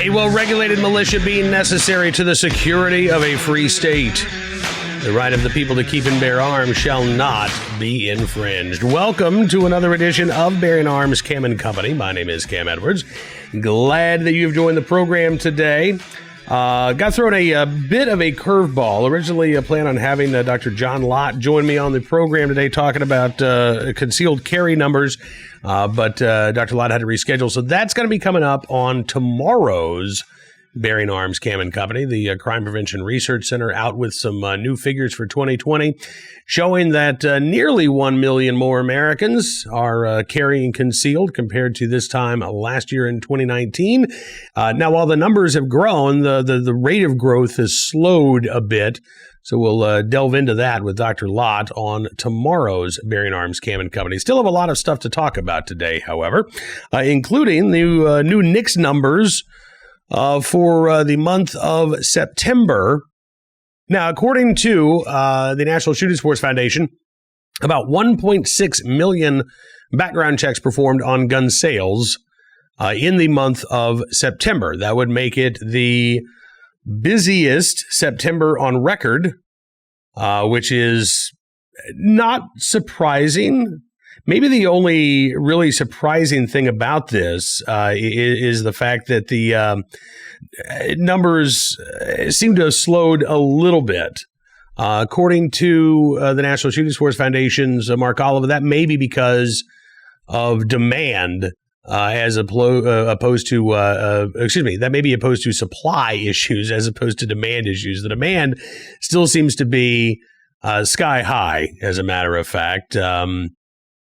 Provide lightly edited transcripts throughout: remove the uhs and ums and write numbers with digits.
A well-regulated militia being necessary to the security of a free state. The right of the people to keep and bear arms shall not be infringed. Welcome to another edition of Bearing Arms Cam and Company. My name is Cam Edwards. Glad that you've joined the program today. Got thrown a bit of a curveball. Originally planned on having Dr. John Lott join me on the program today talking about concealed carry numbers, but Dr. Lott had to reschedule. So that's going to be coming up on tomorrow's Bearing Arms Cam and Company. The Crime Prevention Research Center out with some new figures for 2020 showing that nearly 1 million more Americans are carrying concealed compared to this time last year in 2019. Now, while the numbers have grown, the rate of growth has slowed a bit. So we'll delve into that with Dr. Lott on tomorrow's Bearing Arms Cam and Company. Still have a lot of stuff to talk about today, however, including the new NICS numbers for the month of September. Now, according to the National Shooting Sports Foundation, about 1.6 million background checks performed on gun sales in the month of September. That would make it the busiest September on record, which is not surprising. Maybe the only really surprising thing about this is the fact that the numbers seem to have slowed a little bit. According to the National Shooting Sports Foundation's Mark Oliver, that may be because of demand as opposed to, that may be opposed to supply issues as opposed to demand issues. The demand still seems to be sky high, as a matter of fact.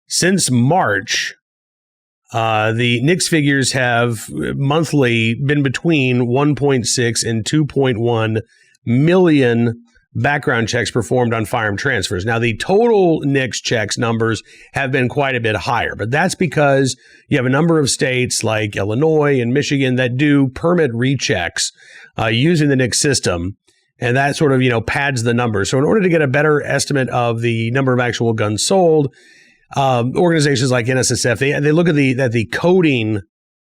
Since March, the NICS figures have monthly been between 1.6 and 2.1 million background checks performed on firearm transfers. Now, the total NICS checks numbers have been quite a bit higher, but that's because you have a number of states like Illinois and Michigan that do permit rechecks using the NICS system. And that sort of, pads the numbers. So in order to get a better estimate of the number of actual guns sold, organizations like NSSF, they look at the coding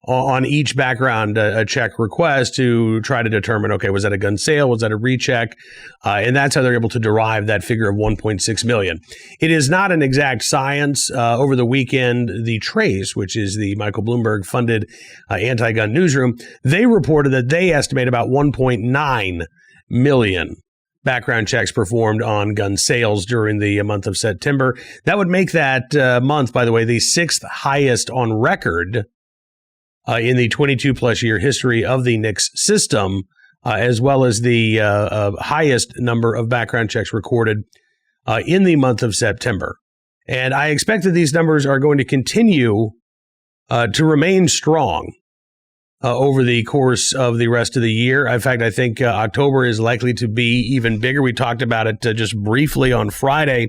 on each background check request to try to determine, okay, was that a gun sale? Was that a recheck? And that's how they're able to derive that figure of 1.6 million. It is not an exact science. Over the weekend, the Trace, which is the Michael Bloomberg funded anti-gun newsroom, they reported that they estimate about 1.9 million background checks performed on gun sales during the month of September. That would make that month, by the way, the sixth highest on record in the 22-plus year history of the NICS system, as well as the highest number of background checks recorded in the month of September. And I expect that these numbers are going to continue to remain strong over the course of the rest of the year. In fact, I think October is likely to be even bigger. We talked about it just briefly on Friday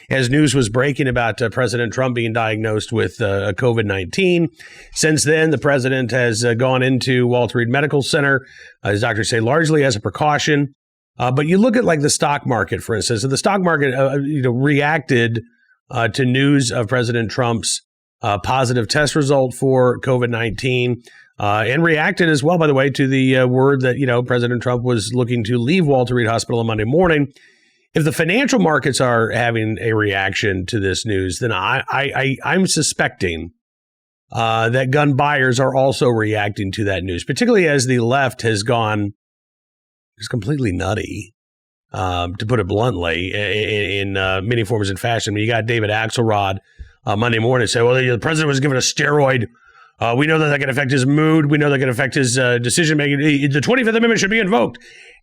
as news was breaking about President Trump being diagnosed with COVID-19. Since then, the president has gone into Walter Reed Medical Center, as doctors say, largely as a precaution. But you look at like the stock market, for instance. So the stock market reacted to news of President Trump's positive test result for COVID-19. And reacted as well, by the way, to the word that, President Trump was looking to leave Walter Reed Hospital on Monday morning. If the financial markets are having a reaction to this news, then I'm suspecting that gun buyers are also reacting to that news, particularly as the left has gone just completely nutty, to put it bluntly, in many forms and fashion. I mean, you got David Axelrod Monday morning say, well, the president was given a steroid. We know that can affect his mood. We know that can affect his decision-making. The 25th Amendment should be invoked.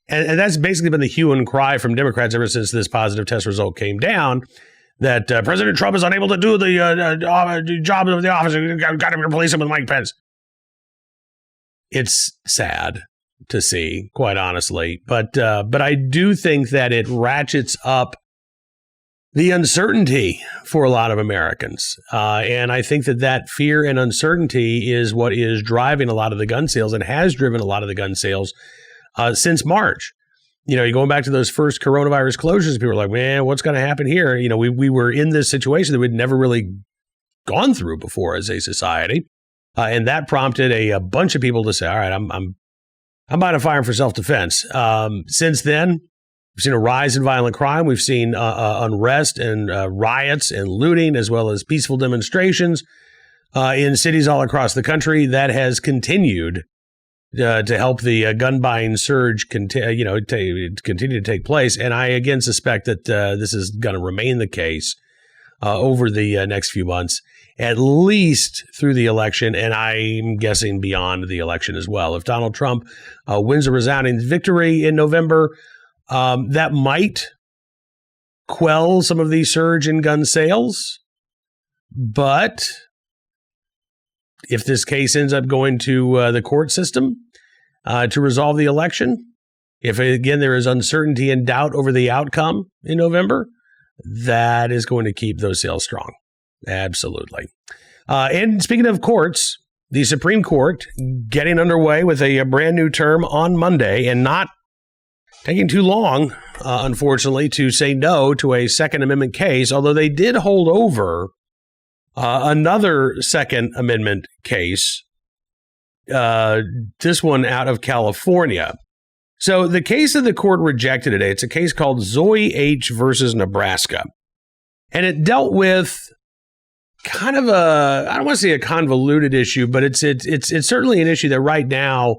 And that's basically been the hue and cry from Democrats ever since this positive test result came down, that President Trump is unable to do the job of the office. Got to replace him with Mike Pence. It's sad to see, quite honestly. But I do think that it ratchets up the uncertainty for a lot of Americans. And I think that fear and uncertainty is what is driving a lot of the gun sales and has driven a lot of the gun sales since March. You're going back to those first coronavirus closures. People were like, man, what's going to happen here? We were in this situation that we'd never really gone through before as a society. And that prompted a bunch of people to say, all right, I'm I'm buying a firearm for self-defense. Since then, we've seen a rise in violent crime. We've seen unrest and riots and looting, as well as peaceful demonstrations in cities all across the country. That has continued to help the gun buying surge continue to take place. And I again suspect that this is going to remain the case over the next few months, at least through the election, and I'm guessing beyond the election as well. If Donald Trump wins a resounding victory in November, that might quell some of the surge in gun sales. But if this case ends up going to the court system to resolve the election, if, again, there is uncertainty and doubt over the outcome in November, that is going to keep those sales strong. Absolutely. And speaking of courts, the Supreme Court getting underway with a brand new term on Monday, and not taking too long, unfortunately, to say no to a Second Amendment case, although they did hold over another Second Amendment case, this one out of California. So the case that the court rejected today, it's a case called Zoe H. versus Nebraska. And it dealt with kind of I don't want to say a convoluted issue, but it's certainly an issue that right now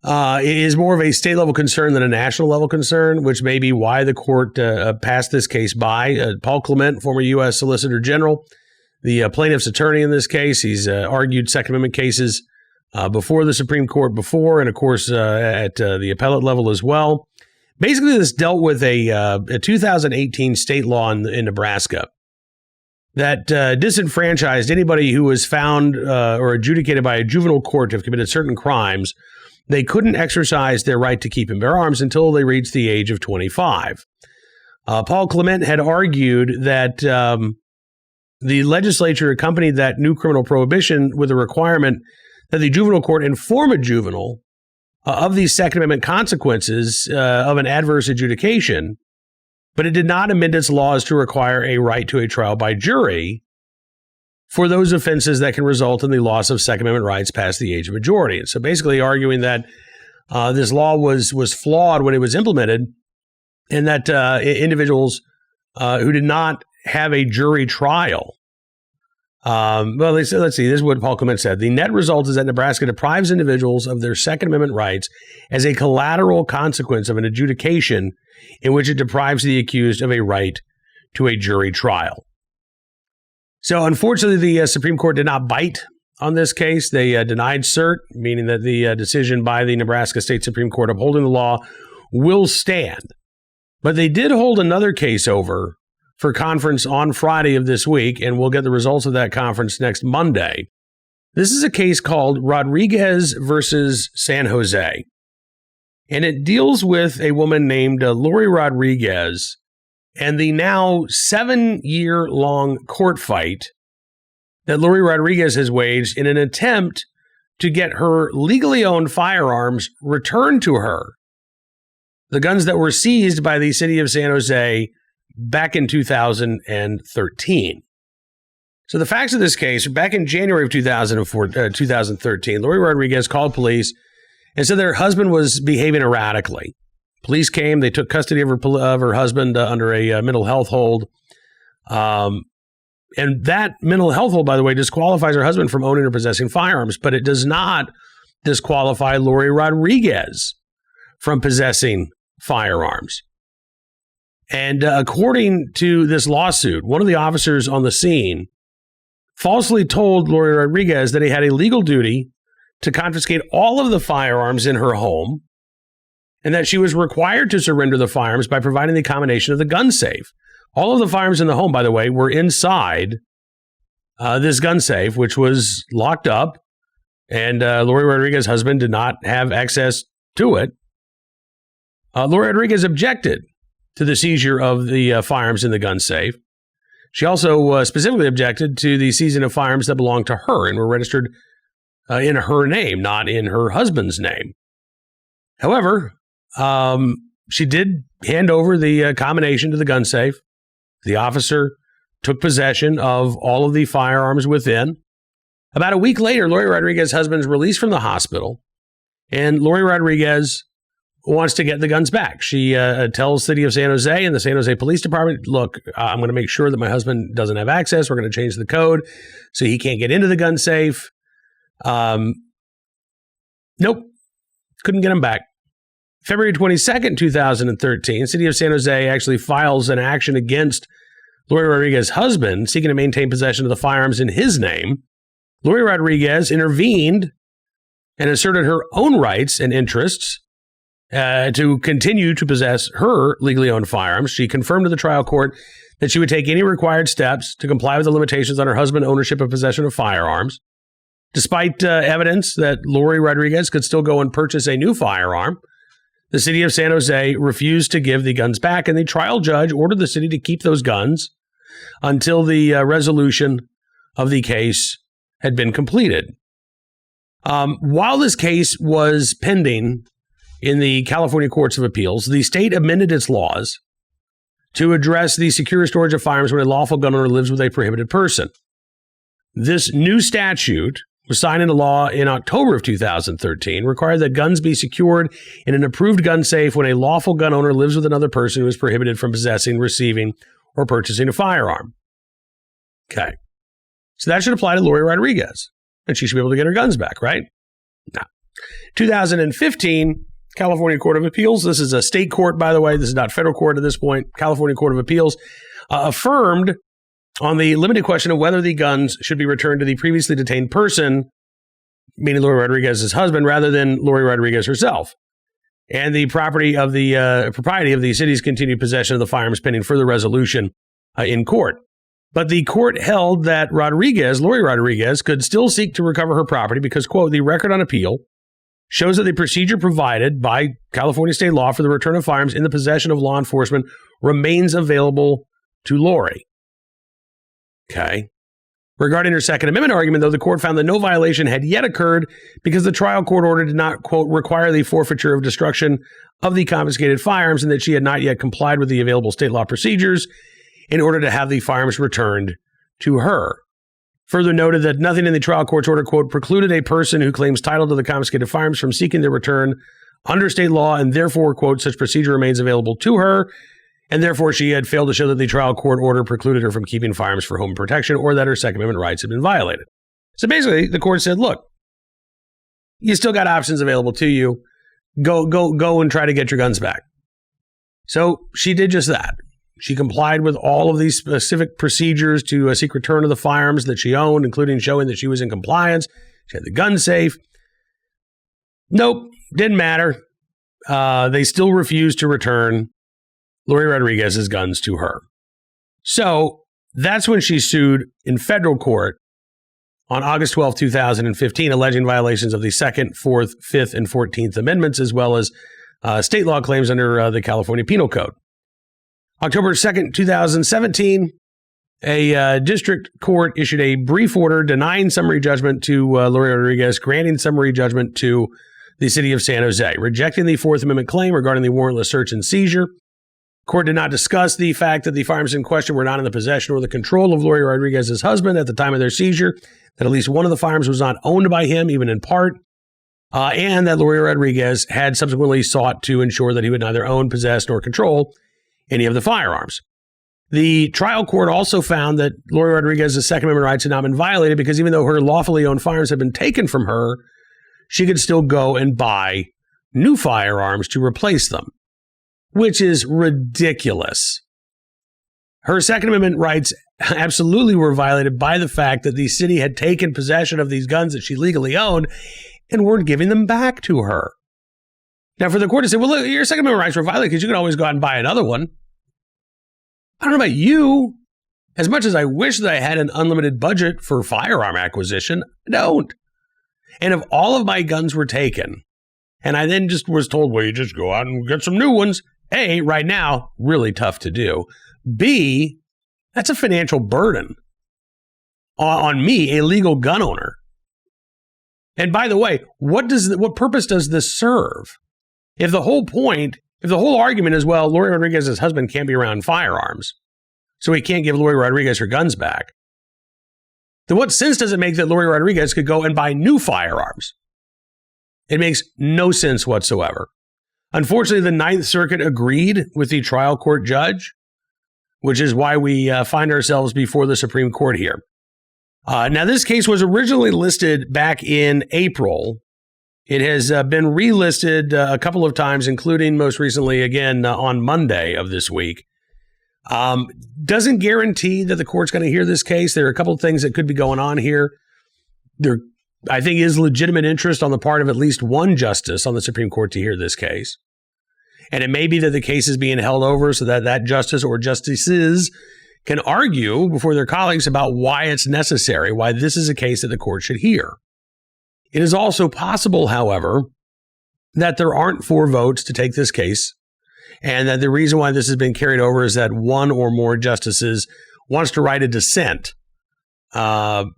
is more of a state level concern than a national level concern, which may be why the court passed this case by. Paul Clement, former U.S. Solicitor General, the plaintiff's attorney in this case, he's argued Second Amendment cases before the Supreme Court before, and of course at the appellate level as well. Basically, this dealt with a 2018 state law in Nebraska that disenfranchised anybody who was found or adjudicated by a juvenile court to have committed certain crimes. They couldn't exercise their right to keep and bear arms until they reached the age of 25. Paul Clement had argued that the legislature accompanied that new criminal prohibition with a requirement that the juvenile court inform a juvenile of these Second Amendment consequences of an adverse adjudication, but it did not amend its laws to require a right to a trial by jury for those offenses that can result in the loss of Second Amendment rights past the age of majority. And so basically arguing that this law was flawed when it was implemented, and that individuals who did not have a jury trial. Let's see. This is what Paul Clement said. The net result is that Nebraska deprives individuals of their Second Amendment rights as a collateral consequence of an adjudication in which it deprives the accused of a right to a jury trial. So unfortunately, the Supreme Court did not bite on this case. They denied cert, meaning that the decision by the Nebraska State Supreme Court upholding the law will stand. But they did hold another case over for conference on Friday of this week, and we'll get the results of that conference next Monday. This is a case called Rodriguez versus San Jose, and it deals with a woman named Lori Rodriguez and the now 7-year-long court fight that Lori Rodriguez has waged in an attempt to get her legally owned firearms returned to her, the guns that were seized by the city of San Jose back in 2013. So the facts of this case, back in January of 2013, Lori Rodriguez called police and said that her husband was behaving erratically. Police came, they took custody of her husband under a mental health hold. And that mental health hold, by the way, disqualifies her husband from owning or possessing firearms, but it does not disqualify Lori Rodriguez from possessing firearms. And according to this lawsuit, one of the officers on the scene falsely told Lori Rodriguez that he had a legal duty to confiscate all of the firearms in her home, and that she was required to surrender the firearms by providing the combination of the gun safe. All of the firearms in the home, by the way, were inside this gun safe, which was locked up, and Lori Rodriguez's husband did not have access to it. Lori Rodriguez objected to the seizure of the firearms in the gun safe. She also specifically objected to the seizing of firearms that belonged to her and were registered in her name, not in her husband's name. However, she did hand over the combination to the gun safe. The officer took possession of all of the firearms within. About a week later, Lori Rodriguez's husband was released from the hospital, And Lori Rodriguez wants to get the guns back. She tells City of San Jose and the San Jose Police Department, look, I'm going to make sure that my husband doesn't have access. We're going to change the code so he can't get into the gun safe. Nope. Couldn't get him back. February 22nd, 2013, City of San Jose actually files an action against Lori Rodriguez's husband, seeking to maintain possession of the firearms in his name. Lori Rodriguez intervened and asserted her own rights and interests to continue to possess her legally owned firearms. She confirmed to the trial court that she would take any required steps to comply with the limitations on her husband's ownership and possession of firearms. Despite evidence that Lori Rodriguez could still go and purchase a new firearm, the city of San Jose refused to give the guns back, and the trial judge ordered the city to keep those guns until the resolution of the case had been completed. While this case was pending in the California Courts of Appeals, the state amended its laws to address the secure storage of firearms when a lawful gun owner lives with a prohibited person. This new statute was signed into law in October of 2013, required that guns be secured in an approved gun safe when a lawful gun owner lives with another person who is prohibited from possessing, receiving, or purchasing a firearm. Okay. So that should apply to Lori Rodriguez, and she should be able to get her guns back, right? No. 2015, California Court of Appeals, this is a state court, by the way, this is not federal court at this point, California Court of Appeals, affirmed on the limited question of whether the guns should be returned to the previously detained person, meaning Lori Rodriguez's husband, rather than Lori Rodriguez herself, and the propriety of the city's continued possession of the firearms pending further resolution in court. But the court held that Lori Rodriguez, could still seek to recover her property because, quote, the record on appeal shows that the procedure provided by California state law for the return of firearms in the possession of law enforcement remains available to Lori. Okay. Regarding her Second Amendment argument, though, the court found that no violation had yet occurred because the trial court order did not, quote, require the forfeiture of destruction of the confiscated firearms and that she had not yet complied with the available state law procedures in order to have the firearms returned to her. Further noted that nothing in the trial court's order, quote, precluded a person who claims title to the confiscated firearms from seeking their return under state law, and therefore, quote, such procedure remains available to her, and therefore she had failed to show that the trial court order precluded her from keeping firearms for home protection or that her Second Amendment rights had been violated. So basically, the court said, look, you still got options available to you. Go and try to get your guns back. So she did just that. She complied with all of these specific procedures to seek return of the firearms that she owned, including showing that she was in compliance. She had the gun safe. Nope, didn't matter. They still refused to return Lori Rodriguez's guns to her. So that's when she sued in federal court on August 12, 2015, alleging violations of the 2nd, 4th, 5th, and 14th Amendments, as well as state law claims under the California Penal Code. October 2nd, 2017, a district court issued a brief order denying summary judgment to Lori Rodriguez, granting summary judgment to the city of San Jose, rejecting the Fourth Amendment claim regarding the warrantless search and seizure. Court did not discuss the fact that the firearms in question were not in the possession or the control of Lori Rodriguez's husband at the time of their seizure, that at least one of the firearms was not owned by him, even in part, and that Lori Rodriguez had subsequently sought to ensure that he would neither own, possess, nor control any of the firearms. The trial court also found that Lori Rodriguez's Second Amendment rights had not been violated because even though her lawfully owned firearms had been taken from her, she could still go and buy new firearms to replace them, which is ridiculous. Her Second Amendment rights absolutely were violated by the fact that the city had taken possession of these guns that she legally owned and weren't giving them back to her. Now, for the court to say, well, look, your Second Amendment rights were violated because you can always go out and buy another one. I don't know about you. As much as I wish that I had an unlimited budget for firearm acquisition, I don't. And if all of my guns were taken, and I then just was told, well, you just go out and get some new ones, A, right now, really tough to do. B, that's a financial burden on me, a legal gun owner. And by the way, what purpose does this serve? If the whole argument is, well, Lori Rodriguez's husband can't be around firearms, so he can't give Lori Rodriguez her guns back, then what sense does it make that Lori Rodriguez could go and buy new firearms? It makes no sense whatsoever. Unfortunately, the Ninth Circuit agreed with the trial court judge, which is why we find ourselves before the Supreme Court here. Now, this case was originally listed back in April. It has been relisted a couple of times, including most recently, again, on Monday of this week. Doesn't guarantee that the court's going to hear this case. There are a couple of things that could be going on here. There, I think, is legitimate interest on the part of at least one justice on the Supreme Court to hear this case. And it may be that the case is being held over so that that justice or justices can argue before their colleagues about why it's necessary, why this is a case that the court should hear. It is also possible, however, that there aren't 4 votes to take this case, and that the reason why this has been carried over is that one or more justices wants to write a dissent,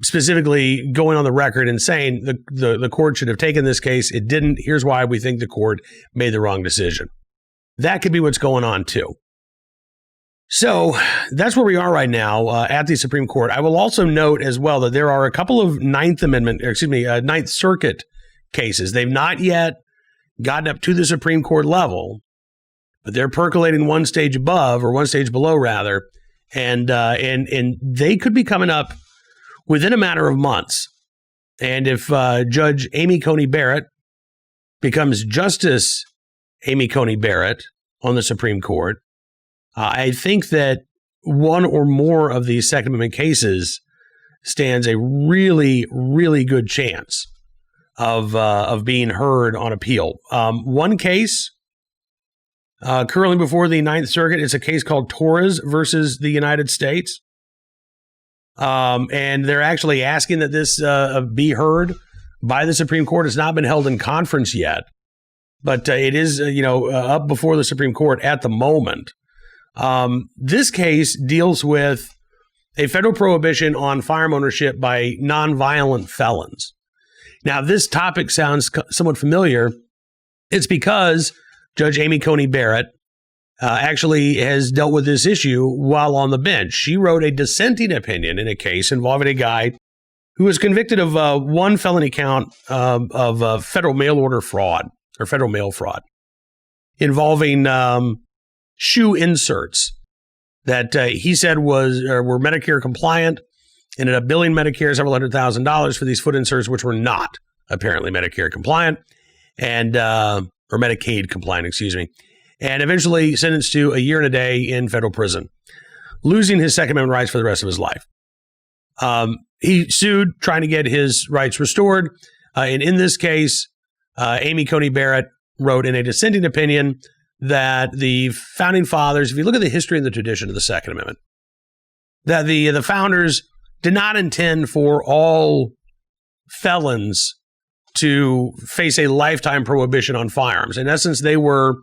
specifically going on the record and saying the court should have taken this case. It didn't. Here's why we think the court made the wrong decision. That could be what's going on, too. So that's where we are right now at the Supreme Court. I will also note as well that there are a couple of Ninth Circuit cases. They've not yet gotten up to the Supreme Court level, but they're percolating one stage above, or one stage below, rather, and they could be coming up within a matter of months. And if Judge Amy Coney Barrett becomes Justice Amy Coney Barrett on the Supreme Court, I think that one or more of these Second Amendment cases stands a really, really good chance of being heard on appeal. One case currently before the Ninth Circuit is a case called Torres versus the United States. And they're actually asking that this be heard by the Supreme Court. It's not been held in conference yet, but it is up before the Supreme Court at the moment. This case deals with a federal prohibition on firearm ownership by nonviolent felons. Now, this topic sounds somewhat familiar. It's because Judge Amy Coney Barrett actually has dealt with this issue while on the bench. She wrote a dissenting opinion in a case involving a guy who was convicted of one felony count of federal mail order fraud, or federal mail fraud, involving shoe inserts that he said were Medicare compliant, ended up billing Medicare several $100,000 for these foot inserts, which were not apparently Medicare compliant, and or Medicaid compliant, and eventually sentenced to a year and a day in federal prison, losing his Second Amendment rights for the rest of his life. He sued, trying to get his rights restored, and in this case, Amy Coney Barrett wrote in a dissenting opinion that the founding fathers, if you look at the history and the tradition of the Second Amendment, that the founders did not intend for all felons to face a lifetime prohibition on firearms. In essence, they were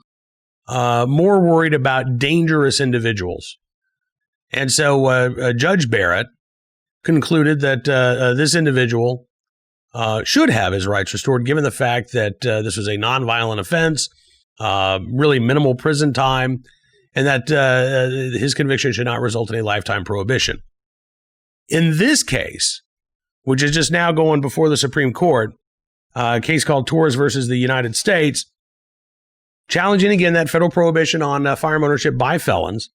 more worried about dangerous individuals. And so Judge Barrett concluded that this individual should have his rights restored, given the fact that this was a nonviolent offense, really minimal prison time, and that his conviction should not result in a lifetime prohibition. In this case, which is just now going before the Supreme Court, a case called Torres versus the United States, challenging again that federal prohibition on firearm ownership by felons.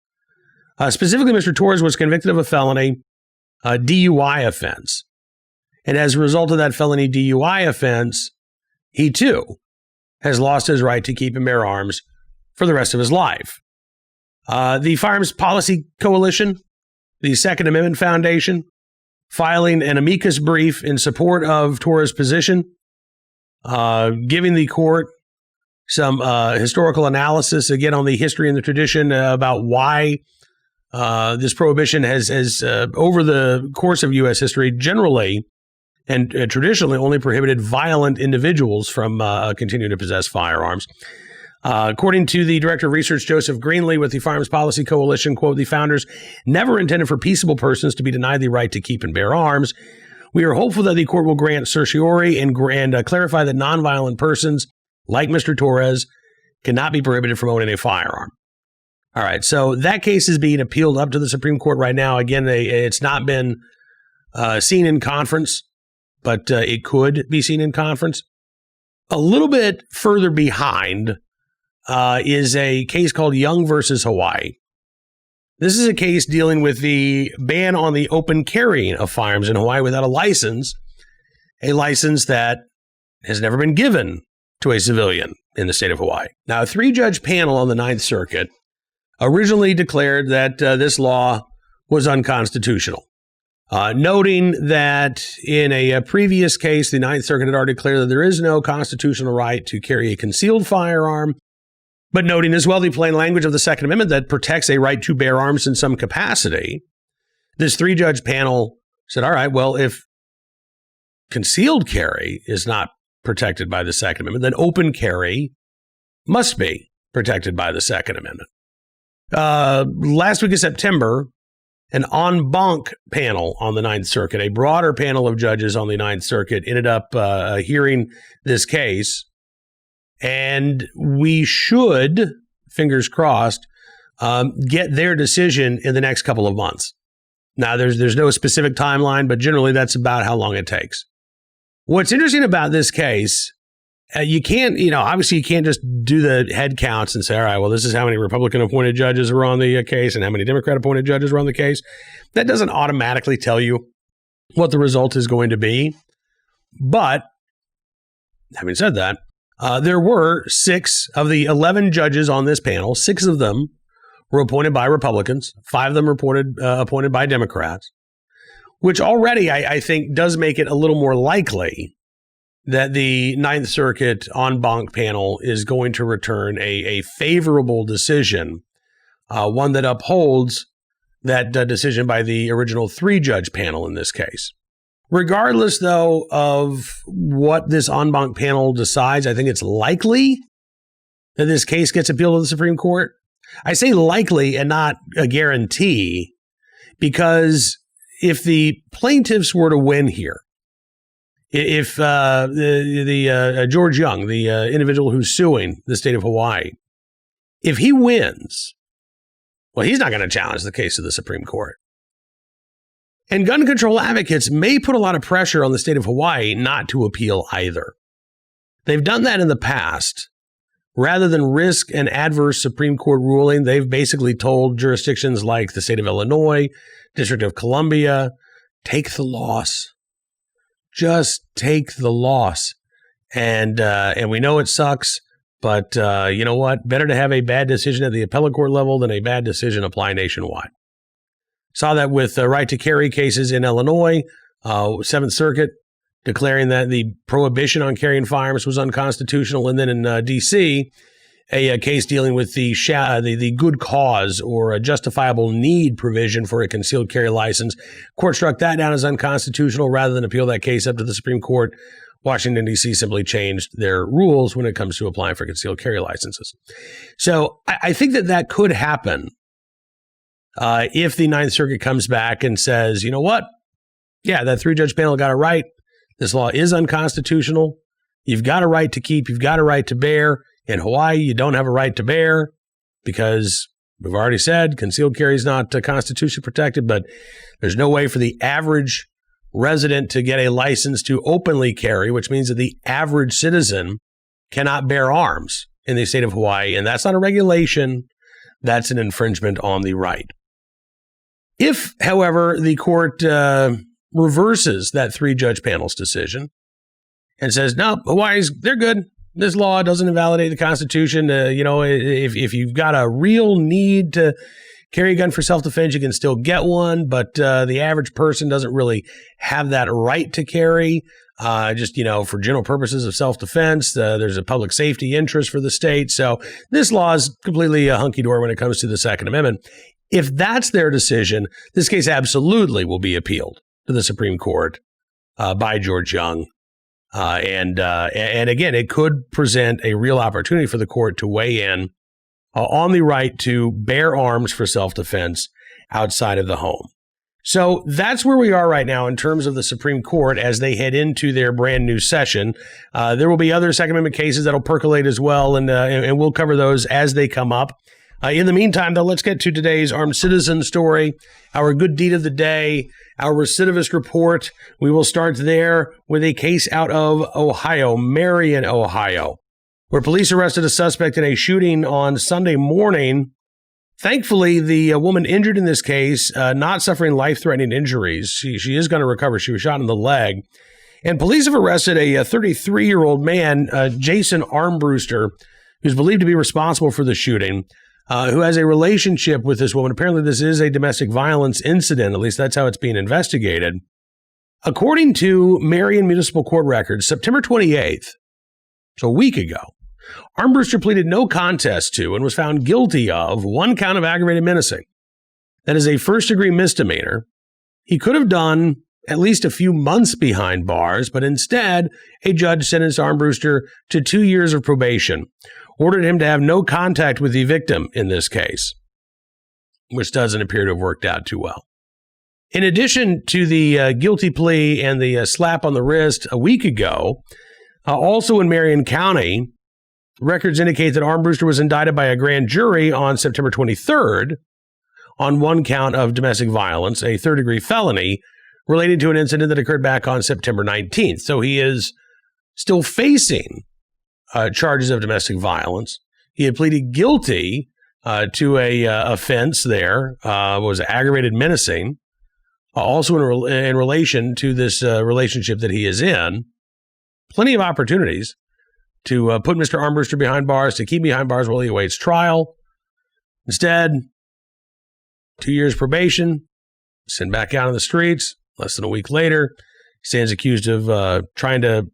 Specifically, Mr. Torres was convicted of a felony DUI offense. And as a result of that felony DUI offense, he too has lost his right to keep and bear arms for the rest of his life. The Firearms Policy Coalition, the Second Amendment Foundation, filing an amicus brief in support of Torres' position, giving the court some historical analysis, again, on the history and the tradition about why this prohibition has over the course of U.S. history, generally and traditionally only prohibited violent individuals from continuing to possess firearms. According to the Director of Research, Joseph Greenlee, with the Firearms Policy Coalition, quote, "The founders never intended for peaceable persons to be denied the right to keep and bear arms. We are hopeful that the court will grant certiorari and clarify that nonviolent persons, like Mr. Torres, cannot be prohibited from owning a firearm." All right, so that case is being appealed up to the Supreme Court right now. Again, it's not been seen in conference, but it could be seen in conference. A little bit further behind is a case called Young versus Hawaii. This is a case dealing with the ban on the open carrying of firearms in Hawaii without a license that has never been given to a civilian in the state of Hawaii. Now, a 3-judge panel on the Ninth Circuit originally declared that this law was unconstitutional, noting that in a previous case, the Ninth Circuit had already declared that there is no constitutional right to carry a concealed firearm, but noting as well the plain language of the Second Amendment that protects a right to bear arms in some capacity. This 3-judge panel said, all right, well, if concealed carry is not protected by the Second Amendment, then open carry must be protected by the Second Amendment. Last week of September, an en banc panel on the Ninth Circuit, a broader panel of judges on the Ninth Circuit, ended up hearing this case. And we should, fingers crossed, get their decision in the next couple of months. Now, there's no specific timeline, but generally that's about how long it takes. What's interesting about this case, you can't just do the head counts and say, all right, well, this is how many Republican appointed judges were on the case and how many Democrat appointed judges were on the case. That doesn't automatically tell you what the result is going to be. But having said that, there were 6 of the 11 judges on this panel. 6 of them were appointed by Republicans. 5 of them appointed by Democrats, which already I think does make it a little more likely that the Ninth Circuit en banc panel is going to return a favorable decision, one that upholds that decision by the original 3-judge panel in this case. Regardless, though, of what this en banc panel decides, I think it's likely that this case gets appealed to the Supreme Court. I say likely and not a guarantee, because if the plaintiffs were to win here, if George Young, the individual who's suing the state of Hawaii, if he wins, well, he's not going to challenge the case to the Supreme Court. And gun control advocates may put a lot of pressure on the state of Hawaii not to appeal either. They've done that in the past. Rather than risk an adverse Supreme Court ruling, they've basically told jurisdictions like the state of Illinois, District of Columbia, take the loss. Just take the loss. And we know it sucks, but you know what? Better to have a bad decision at the appellate court level than a bad decision apply nationwide. Saw that with right to carry cases in Illinois, 7th Circuit declaring that the prohibition on carrying firearms was unconstitutional. And then in D.C., a case dealing with the good cause or a justifiable need provision for a concealed carry license. Court struck that down as unconstitutional. Rather than appeal that case up to the Supreme Court, Washington, D.C. simply changed their rules when it comes to applying for concealed carry licenses. So I think that could happen. If the Ninth Circuit comes back and says, you know what? Yeah, that 3-judge panel got it right. This law is unconstitutional. You've got a right to keep. You've got a right to bear. In Hawaii, you don't have a right to bear because we've already said concealed carry is not constitutionally protected, but there's no way for the average resident to get a license to openly carry, which means that the average citizen cannot bear arms in the state of Hawaii. And that's not a regulation. That's an infringement on the right. If, however, the court reverses that 3-judge panel's decision and says, no, they're good. This law doesn't invalidate the Constitution. If you've got a real need to carry a gun for self-defense, you can still get one, but the average person doesn't really have that right to carry. For general purposes of self-defense, there's a public safety interest for the state. So this law is completely hunky-dory when it comes to the Second Amendment. If that's their decision, this case absolutely will be appealed to the Supreme Court by George Young. And again, it could present a real opportunity for the court to weigh in on the right to bear arms for self-defense outside of the home. So that's where we are right now in terms of the Supreme Court as they head into their brand new session. There will be other Second Amendment cases that'll percolate as well, and we'll cover those as they come up. In the meantime, though, let's get to today's armed citizen story, our good deed of the day, our recidivist report. We will start there with a case out of Ohio, Marion, Ohio, where police arrested a suspect in a shooting on Sunday morning. Thankfully, the woman injured in this case, not suffering life-threatening injuries. She is going to recover. She was shot in the leg. And police have arrested a 33-year-old man, Jason Armbruster, who's believed to be responsible for the shooting, who has a relationship with this woman. Apparently, this is a domestic violence incident. At least that's how it's being investigated. According to Marion Municipal Court records, September 28th, so a week ago, Armbruster pleaded no contest to and was found guilty of one count of aggravated menacing. That is a first-degree misdemeanor. He could have done at least a few months behind bars, but instead, a judge sentenced Armbruster to 2 years of probation, ordered him to have no contact with the victim in this case, which doesn't appear to have worked out too well. In addition to the guilty plea and the slap on the wrist a week ago, also in Marion County, records indicate that Armbruster was indicted by a grand jury on September 23rd on one count of domestic violence, a third-degree felony, related to an incident that occurred back on September 19th. So he is still facing charges of domestic violence. He had pleaded guilty to a offense there, was aggravated menacing, also in relation to this relationship that he is in. Plenty of opportunities to put Mr. Armbruster behind bars, to keep behind bars while he awaits trial. Instead, 2 years probation, sent back out on the streets. Less than a week later, he stands accused of trying to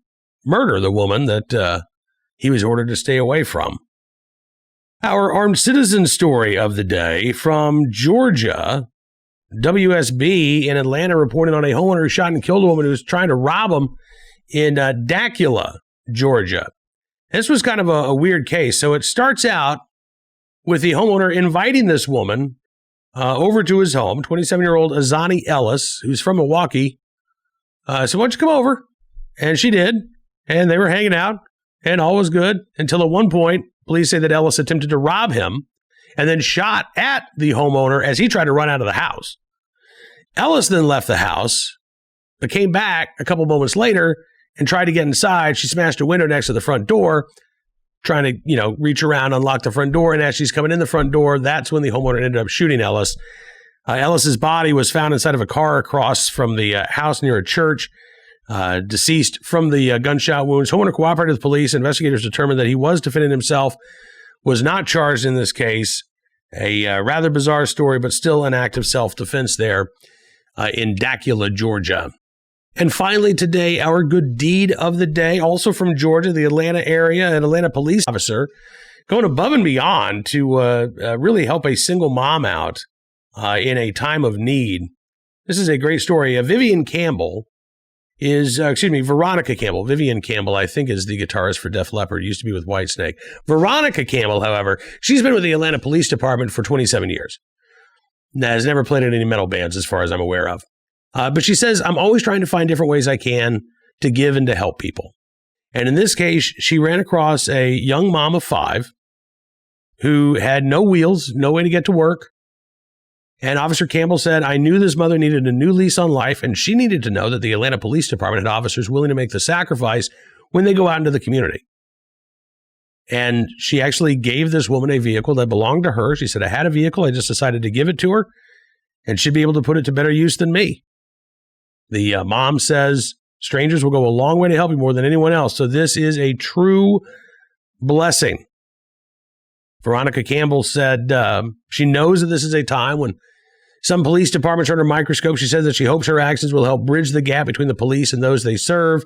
murder the woman that he was ordered to stay away from. Our armed citizen story of the day from Georgia. WSB in Atlanta reported on a homeowner who shot and killed a woman who was trying to rob him in Dacula, Georgia. This was kind of a weird case. So it starts out with the homeowner inviting this woman over to his home, 27-year-old Azani Ellis, who's from Milwaukee. So why don't you come over? And she did. And they were hanging out. And all was good until at one point, police say that Ellis attempted to rob him and then shot at the homeowner as he tried to run out of the house. Ellis then left the house, but came back a couple moments later and tried to get inside. She smashed a window next to the front door, trying to, reach around, unlock the front door. And as she's coming in the front door, that's when the homeowner ended up shooting Ellis. Ellis's body was found inside of a car across from the house near a church. Deceased from the gunshot wounds. Homeowner cooperated with police. Investigators determined that he was defending himself, was not charged in this case. A rather bizarre story, but still an act of self-defense there in Dacula, Georgia. And finally today, our good deed of the day, also from Georgia, the Atlanta area, an Atlanta police officer going above and beyond to really help a single mom out in a time of need. This is a great story. Veronica Campbell. Vivian Campbell, I think, is the guitarist for Def Leppard. Used to be with Whitesnake. Veronica Campbell, however, she's been with the Atlanta Police Department for 27 years. Has never played in any metal bands as far as I'm aware of. But she says, I'm always trying to find different ways I can to give and to help people. And in this case, she ran across a young mom of 5 who had no wheels, no way to get to work. And Officer Campbell said, I knew this mother needed a new lease on life, and she needed to know that the Atlanta Police Department had officers willing to make the sacrifice when they go out into the community. And she actually gave this woman a vehicle that belonged to her. She said, I had a vehicle. I just decided to give it to her, and she'd be able to put it to better use than me. The mom says, strangers will go a long way to help you more than anyone else. So this is a true blessing. Veronica Campbell said she knows that this is a time when some police departments are under a microscope. She says that she hopes her actions will help bridge the gap between the police and those they serve,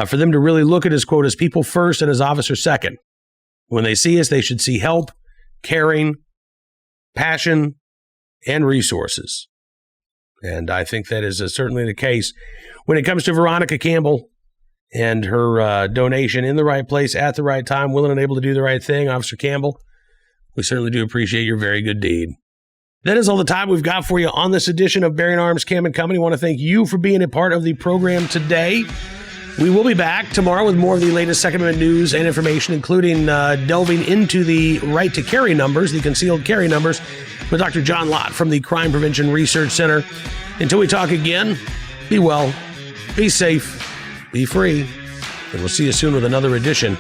for them to really look at, as quote, as people first and as officers second. When they see us, they should see help, caring, passion, and resources. And I think that is certainly the case when it comes to Veronica Campbell and her donation in the right place at the right time, willing and able to do the right thing. Officer Campbell, we certainly do appreciate your very good deed. That is all the time we've got for you on this edition of Bearing Arms Cam & Company. I want to thank you for being a part of the program today. We will be back tomorrow with more of the latest Second Amendment news and information, including delving into the right to carry numbers, the concealed carry numbers, with Dr. John Lott from the Crime Prevention Research Center. Until we talk again, be well, be safe, be free, and we'll see you soon with another edition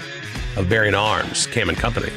of Bearing Arms, Cam & Company.